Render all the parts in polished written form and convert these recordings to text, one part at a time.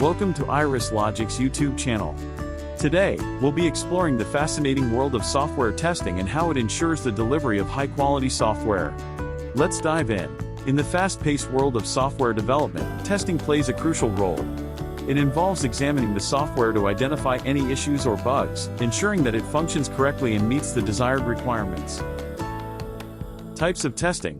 Welcome to IrisLogic's YouTube channel. Today, we'll be exploring the fascinating world of software testing and how it ensures the delivery of high-quality software. Let's dive in. In the fast-paced world of software development, testing plays a crucial role. It involves examining the software to identify any issues or bugs, ensuring that it functions correctly and meets the desired requirements. Types of testing.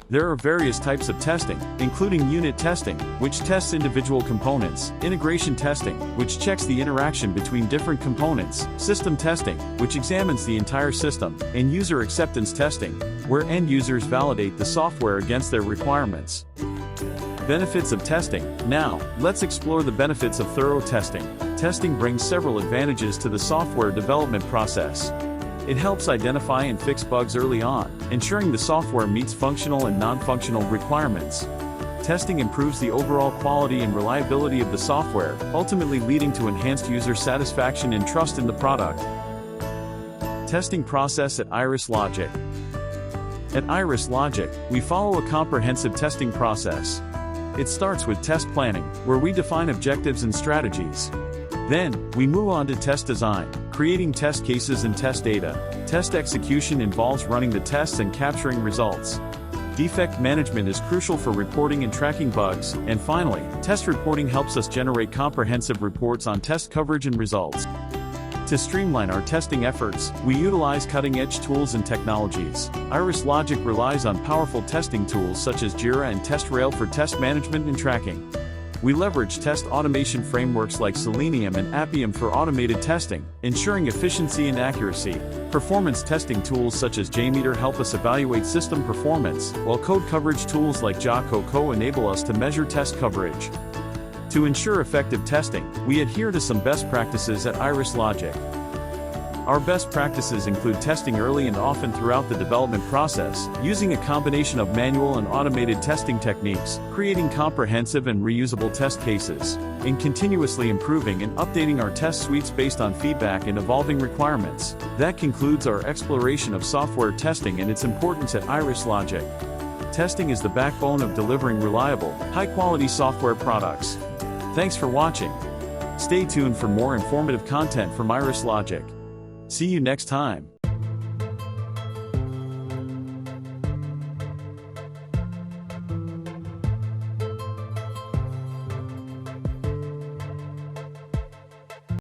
There are various types of testing, including unit testing, which tests individual components, integration testing, which checks the interaction between different components, system testing, which examines the entire system, and user acceptance testing, where end users validate the software against their requirements. Benefits of testing. Now, let's explore the benefits of thorough testing. Testing brings several advantages to the software development process. It helps identify and fix bugs early on, ensuring the software meets functional and non-functional requirements. Testing improves the overall quality and reliability of the software, ultimately leading to enhanced user satisfaction and trust in the product. Testing process at IrisLogic. At IrisLogic, we follow a comprehensive testing process. It starts with test planning, where we define objectives and strategies. Then, we move on to test design, creating test cases and test data. Test execution involves running the tests and capturing results. Defect management is crucial for reporting and tracking bugs. And finally, test reporting helps us generate comprehensive reports on test coverage and results. To streamline our testing efforts, we utilize cutting-edge tools and technologies. IrisLogic relies on powerful testing tools such as Jira and TestRail for test management and tracking. We leverage test automation frameworks like Selenium and Appium for automated testing, ensuring efficiency and accuracy. Performance testing tools such as JMeter help us evaluate system performance, while code coverage tools like JCoco enable us to measure test coverage. To ensure effective testing, we adhere to some best practices at IrisLogic. Our best practices include testing early and often throughout the development process, using a combination of manual and automated testing techniques, creating comprehensive and reusable test cases, and continuously improving and updating our test suites based on feedback and evolving requirements. That concludes our exploration of software testing and its importance at IrisLogic. Testing is the backbone of delivering reliable, high-quality software products. Thanks for watching. Stay tuned for more informative content from IrisLogic. See you next time.